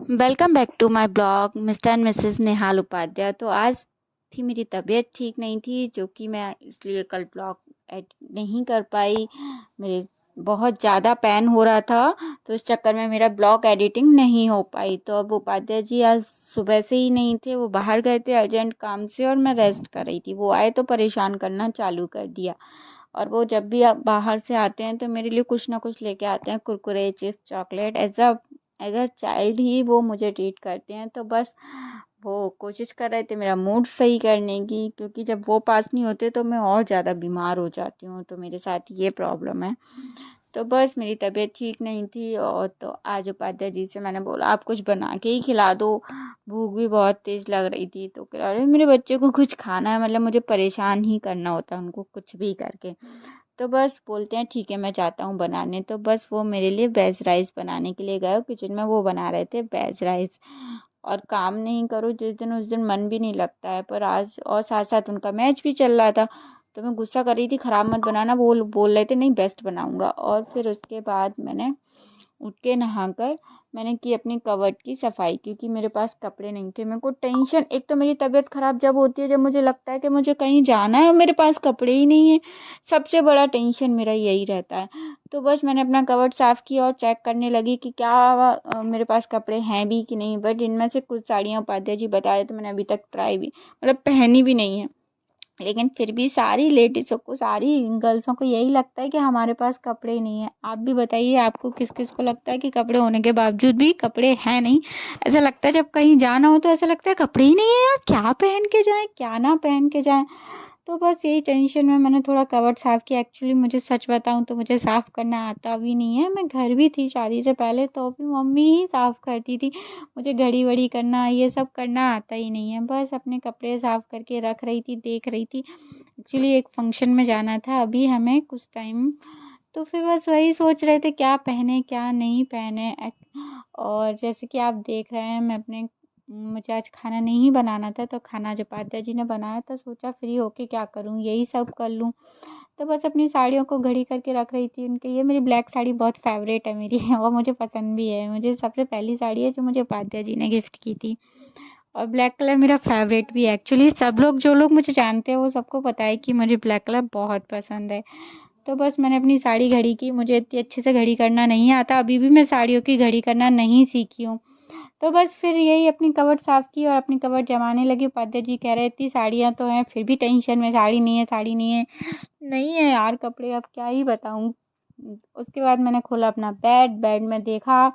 Welcome back to my blog Mr and Mrs Nehal Upadhyay. तो आज थी मेरी तबीयत ठीक नहीं थी, जो कि मैं इसलिए कल ब्लॉग एडिट नहीं कर पाई। मेरे बहुत ज़्यादा पेन हो रहा था, तो इस चक्कर में मेरा ब्लॉग एडिटिंग नहीं हो पाई। तो अब उपाध्याय जी आज सुबह से ही नहीं थे, वो बाहर गए थे अर्जेंट काम से और मैं रेस्ट कर रही थी। वो आए तो परेशान करना चालू कर दिया। और वो जब भी आप बाहर से आते हैं तो मेरे लिए कुछ ना कुछ लेके आते हैं, Kurkure, chips, chocolate. As a child ही वो मुझे ट्रीट करते हैं। तो बस वो कोशिश कर रहे थे मेरा मूड सही करने की, क्योंकि जब वो पास नहीं होते तो मैं और ज़्यादा बीमार हो जाती हूँ। तो मेरे साथ ये प्रॉब्लम है। तो बस मेरी तबीयत ठीक नहीं थी, और तो आज उपाध्याय जी से मैंने बोला आप कुछ बना के ही खिला दो, भूख भी बहुत तेज़ लग रही थी। तो कह रहे मेरे बच्चे को कुछ खाना है, मतलब मुझे परेशान ही करना होता है उनको कुछ भी करके। तो बस बोलते हैं ठीक है मैं जाता हूँ बनाने। तो बस वो मेरे लिए वेज राइस बनाने के लिए गए किचन में। वो बना रहे थे वेज राइस। और काम नहीं करो जिस दिन उस दिन मन भी नहीं लगता है। पर आज और साथ साथ उनका मैच भी चल रहा था, तो मैं गुस्सा कर रही थी खराब मत बनाना। वो बोल रहे थे नहीं बेस्ट बनाऊंगा। और फिर उसके बाद मैंने उठ के नहाकर मैंने की अपनी कबर्ड की सफाई, क्योंकि मेरे पास कपड़े नहीं थे। मेरे को टेंशन, एक तो मेरी तबीयत ख़राब जब होती है जब मुझे लगता है कि मुझे कहीं जाना है और मेरे पास कपड़े ही नहीं है। सबसे बड़ा टेंशन मेरा यही रहता है। तो बस मैंने अपना कबर्ड साफ़ किया और चेक करने लगी कि क्या मेरे पास कपड़े हैं भी कि नहीं। बट इनमें से कुछ साड़ियाँ उपाध्याय जी बता रहे थे, मैंने अभी तक ट्राई भी मतलब पहनी भी नहीं है। लेकिन फिर भी सारी लेडीज़ों को, सारी गर्ल्सों को यही लगता है कि हमारे पास कपड़े नहीं है। आप भी बताइए आपको किस किस को लगता है कि कपड़े होने के बावजूद भी कपड़े हैं नहीं। ऐसा लगता है जब कहीं जाना हो तो ऐसा लगता है कपड़े ही नहीं है यार, क्या पहन के जाएं क्या ना पहन के जाएं। तो बस यही टेंशन में मैंने थोड़ा कबर्ड साफ़ किया। एक्चुअली मुझे सच बताऊं तो मुझे साफ़ करना आता भी नहीं है। मैं घर भी थी शादी से पहले तो भी मम्मी ही साफ़ करती थी। मुझे घड़ी वड़ी करना ये सब करना आता ही नहीं है। बस अपने कपड़े साफ़ करके रख रही थी, देख रही थी। एक्चुअली एक फंक्शन में जाना था अभी हमें कुछ टाइम। तो फिर बस वही सोच रहे थे क्या पहने क्या नहीं पहने। और जैसे कि आप देख रहे हैं मैं अपने मुझे आज खाना नहीं बनाना था, तो खाना जो उपाध्याय जी ने बनाया था सोचा फ्री होके क्या करूं, यही सब कर लूं। तो बस अपनी साड़ियों को घड़ी करके रख रही थी। उनके ये मेरी ब्लैक साड़ी बहुत फेवरेट है मेरी और मुझे पसंद भी है। मुझे सबसे पहली साड़ी है जो मुझे उपाध्याय जी ने गिफ्ट की थी। और ब्लैक कलर मेरा फेवरेट भी है। एक्चुअली सब लोग जो लोग मुझे जानते हैं वो सबको पता है कि मुझे ब्लैक कलर बहुत पसंद है। तो बस मैंने अपनी साड़ी घड़ी की। मुझे इतनी अच्छे से घड़ी करना नहीं आता, अभी भी मैं साड़ियों की घड़ी करना नहीं सीखी हूँ। तो बस फिर यही अपनी कबर्ड साफ़ की और अपनी कबर्ड जमाने लगी। उपाध्याय जी कह रहे थी साड़ियाँ तो हैं, फिर भी टेंशन में साड़ी नहीं है साड़ी नहीं है। नहीं है यार कपड़े, अब क्या ही बताऊँ। उसके बाद मैंने खोला अपना बेड। बेड में देखा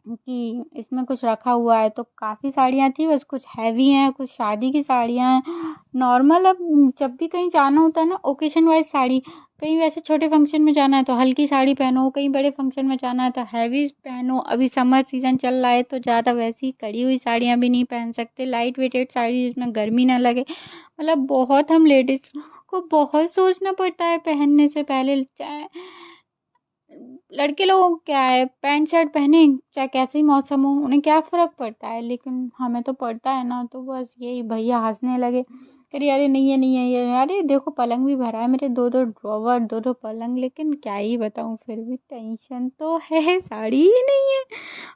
कि इसमें कुछ रखा हुआ है, तो काफ़ी साड़ियाँ थी। बस कुछ हैवी हैं, कुछ शादी की साड़ियाँ हैं, नॉर्मल। अब जब भी कहीं जाना होता है ना ओकेशन वाइज साड़ी, कहीं वैसे छोटे फंक्शन में जाना है तो हल्की साड़ी पहनो, कहीं बड़े फंक्शन में जाना है तो हैवी पहनो। अभी समर सीजन चल रहा है तो ज़्यादा वैसी कड़ी हुई साड़ियाँ भी नहीं पहन सकते, लाइट वेटेड साड़ी जिसमें गर्मी ना लगे। मतलब बहुत हम लेडीज़ को बहुत सोचना पड़ता है पहनने से पहले। चाहे लड़के लोगों को क्या है, पैंट शर्ट पहने चाहे कैसे ही मौसम हो उन्हें क्या फ़र्क पड़ता है, लेकिन हमें तो पड़ता है ना। तो बस यही भैया हंसने लगे, कह अरे नहीं है नहीं है ये, अरे देखो पलंग भी भरा है मेरे, दो दो ड्रॉवर दो दो पलंग। लेकिन क्या ही बताऊँ, फिर भी टेंशन तो है, साड़ी ही नहीं है।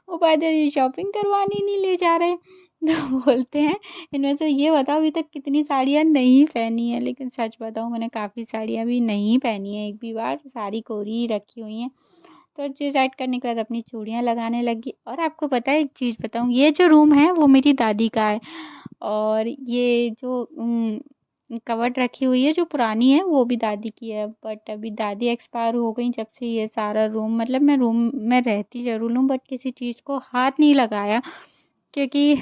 वो बात है शॉपिंग करवाने नहीं ले जा रहे। तो बोलते हैं इनमें से ये बताओ अभी तक कितनी साड़ियाँ नहीं पहनी है। लेकिन सच बताऊँ मैंने काफ़ी साड़ियाँ भी नहीं पहनी है, एक भी बार साड़ी कोरी ही रखी हुई हैं। तो डिसाइड करने के बाद अपनी चूड़ियाँ लगाने लगी। और आपको पता है एक चीज़ बताऊँ, ये जो रूम है वो मेरी दादी का है। और ये जो कबर्ड रखी हुई है जो पुरानी है वो भी दादी की है। बट अभी दादी एक्सपायर हो गई जब से ये सारा रूम, मतलब मैं रूम में रहती ज़रूर हूँ बट किसी चीज़ को हाथ नहीं लगाया, क्योंकि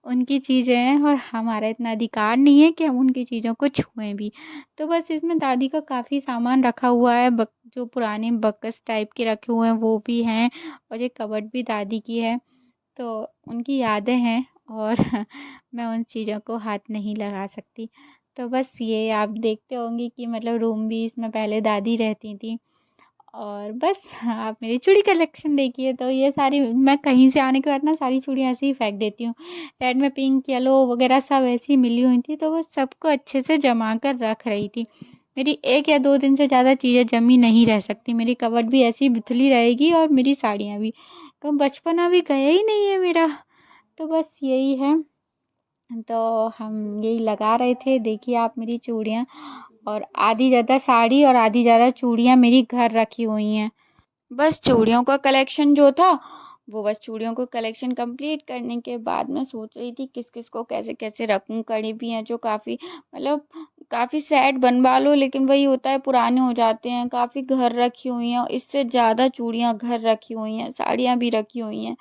उनकी चीज़ें हैं और हमारा इतना अधिकार नहीं है कि हम उनकी चीज़ों को छुएं भी। तो बस इसमें दादी का काफ़ी सामान रखा हुआ है, जो पुराने बक्स टाइप के रखे हुए हैं वो भी हैं। और ये कबर्ड भी दादी की है, तो उनकी यादें हैं। और मैं उन चीज़ों को हाथ नहीं लगा सकती। तो बस ये आप देखते होंगे कि मतलब रूम भी इसमें पहले दादी रहती थी। और बस आप मेरी चूड़ी कलेक्शन देखिए, तो ये सारी मैं कहीं से आने के बाद ना सारी चूड़ियाँ ऐसे ही फेंक देती हूँ। रेड में पिंक येलो वगैरह सब ऐसी मिली हुई थी, तो बस सबको अच्छे से जमा कर रख रही थी। मेरी एक या दो दिन से ज़्यादा चीज़ें जमी नहीं रह सकती, मेरी कबर्ड भी ऐसी बिथली रहेगी और मेरी साड़ियाँ भी। कब बचपना भी गया ही नहीं है मेरा। तो बस यही है। तो हम यही लगा रहे थे। देखिए आप मेरी चूड़ियाँ, और आधी ज़्यादा साड़ी और आधी ज़्यादा चूड़ियाँ मेरी घर रखी हुई हैं। बस चूड़ियों का कलेक्शन जो था, वो बस चूड़ियों को कलेक्शन कंप्लीट करने के बाद मैं सोच रही थी किस किस को कैसे कैसे रखूं। कड़ी भी हैं जो काफ़ी, मतलब काफ़ी सेट बनवा लो, लेकिन वही होता है पुराने हो जाते हैं। काफ़ी घर रखी हुई हैं, इससे ज़्यादा चूड़ियाँ घर रखी हुई हैं, साड़ियाँ भी रखी हुई हैं।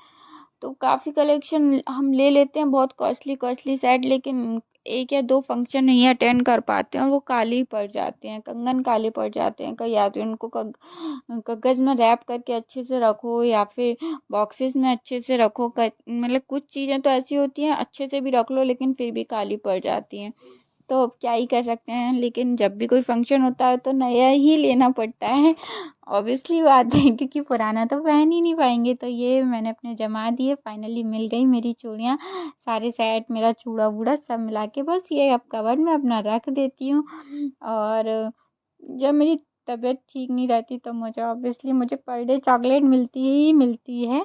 तो काफ़ी कलेक्शन हम ले लेते हैं, बहुत कॉस्टली कॉस्टली सेट, लेकिन एक या दो फंक्शन नहीं अटेंड कर पाते हैं और वो काले ही पड़ जाते हैं, कंगन काले पड़ जाते हैं। कहीं या तो उनको कागज़ में रैप करके अच्छे से रखो, या फिर बॉक्सेस में अच्छे से रखो। मतलब कुछ चीज़ें तो ऐसी होती हैं अच्छे से भी रख लो लेकिन फिर भी काली पड़ जाती हैं। तो अब क्या ही कर सकते हैं, लेकिन जब भी कोई फंक्शन होता है तो नया ही लेना पड़ता है। ऑब्वियसली बात है, क्योंकि पुराना तो पहन ही नहीं पाएंगे। तो ये मैंने अपने जमा दिए, फाइनली मिल गई मेरी चूड़ियाँ, सारे सेट, मेरा चूड़ा वूड़ा सब मिला के। बस ये अब कवर में अपना रख देती हूँ। और जब मेरी तबीयत ठीक नहीं रहती तो मुझे ऑब्वियसली मुझे पर डे चॉकलेट मिलती ही मिलती है।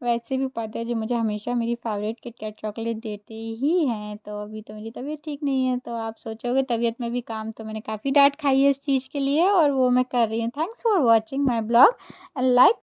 वैसे भी पापा जी मुझे हमेशा मेरी फेवरेट किटकैट चॉकलेट देते ही हैं। तो अभी तो मेरी तबीयत ठीक नहीं है, तो आप सोचोगे तबीयत में भी काम, तो मैंने काफ़ी डांट खाई है इस चीज़ के लिए, और वो मैं कर रही हूँ। Thanks for watching my blog and like